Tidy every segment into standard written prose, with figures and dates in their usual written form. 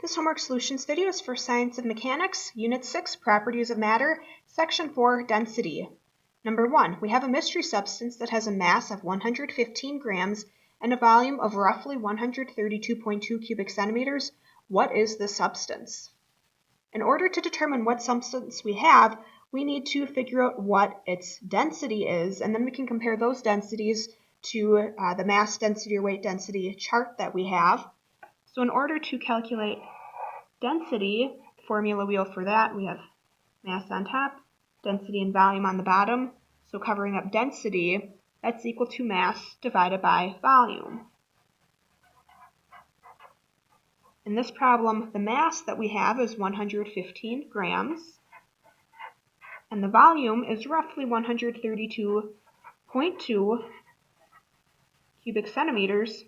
This homework solutions video is for Science of Mechanics, Unit 6, Properties of Matter, Section 4, Density. Number 1, we have a mystery substance that has a mass of 115 grams and a volume of roughly 132.2 cubic centimeters. What is this substance? In order to determine what substance we have, we need to figure out what its density is, and then we can compare those densities to the mass density or weight density chart that we have. So in order to calculate density, formula wheel for that, we have mass on top, density and volume on the bottom. So covering up density, that's equal to mass divided by volume. In this problem, the mass that we have is 115 grams, and the volume is roughly 132.2 cubic centimeters.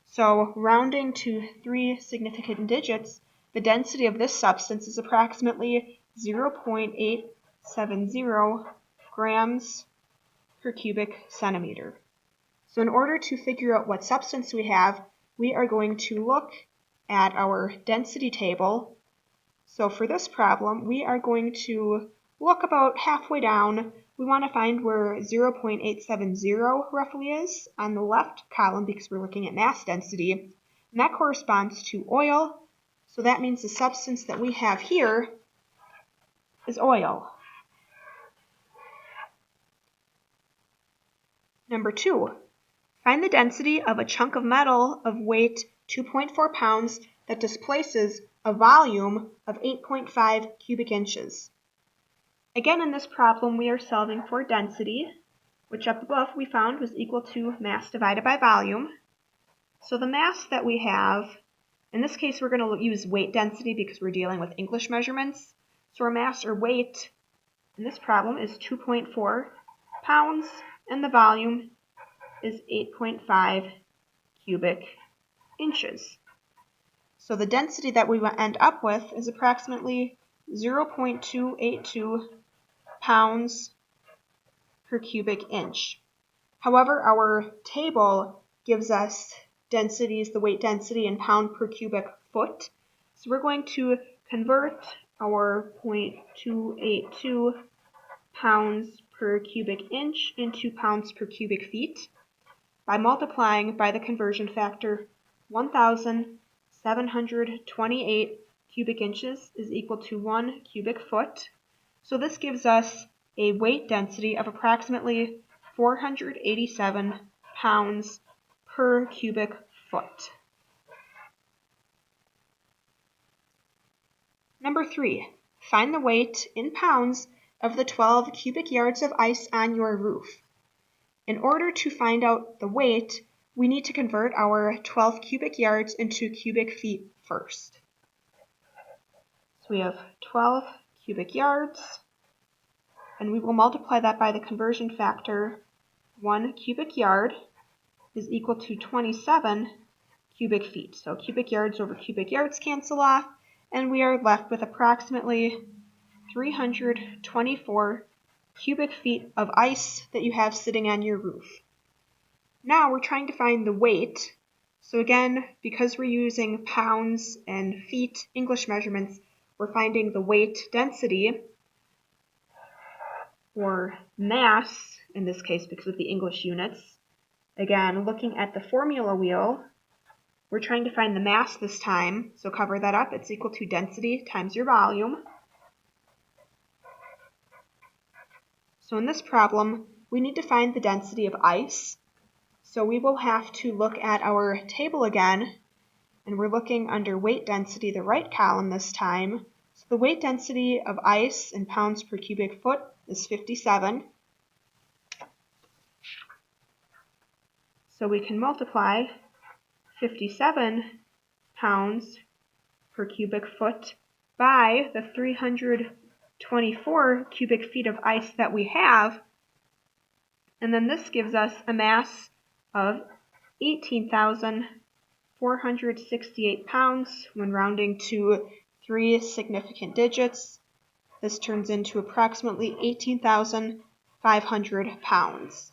So rounding to 3 significant digits, the density of this substance is approximately 0.870 grams per cubic centimeter. So in order to figure out what substance we have, we are going to look at our density table. So for this problem, we are going to look about halfway down. We want to find where 0.870 roughly is on the left column because we're looking at mass density, and that corresponds to oil. So that means the substance that we have here is oil. Number 2, find the density of a chunk of metal of weight 2.4 pounds that displaces a volume of 8.5 cubic inches. Again, in this problem, we are solving for density, which up above we found was equal to mass divided by volume. So the mass that we have, in this case, we're going to use weight density because we're dealing with English measurements. So our mass or weight in this problem is 2.4 pounds, and the volume is 8.5 cubic inches. So the density that we end up with is approximately 0.282 pounds per cubic inch. However, our table gives us densities, the weight density in pound per cubic foot. So we're going to convert our 0.282 pounds per cubic inch into pounds per cubic feet by multiplying by the conversion factor. 1,728 cubic inches is equal to 1 cubic foot. So this gives us a weight density of approximately 487 pounds per cubic foot. Number 3, find the weight in pounds of the 12 cubic yards of ice on your roof. In order to find out the weight, we need to convert our 12 cubic yards into cubic feet first. So we have 12 cubic yards, and we will multiply that by the conversion factor. 1 cubic yard is equal to 27 cubic feet. So cubic yards over cubic yards cancel off, and we are left with approximately 324 cubic feet of ice that you have sitting on your roof. Now we're trying to find the weight. So again, because we're using pounds and feet English measurements, we're finding the weight density, or mass in this case because of the English units. Again, looking at the formula wheel, we're trying to find the mass this time. So cover that up. It's equal to density times your volume. So in this problem, we need to find the density of ice. So we will have to look at our table again, and we're looking under weight density, the right column this time. So the weight density of ice in pounds per cubic foot is 57. So we can multiply 57 pounds per cubic foot by the 324 cubic feet of ice that we have, and then this gives us a mass of 18,468 pounds when rounding to 3 significant digits. This turns into approximately 18,500 pounds.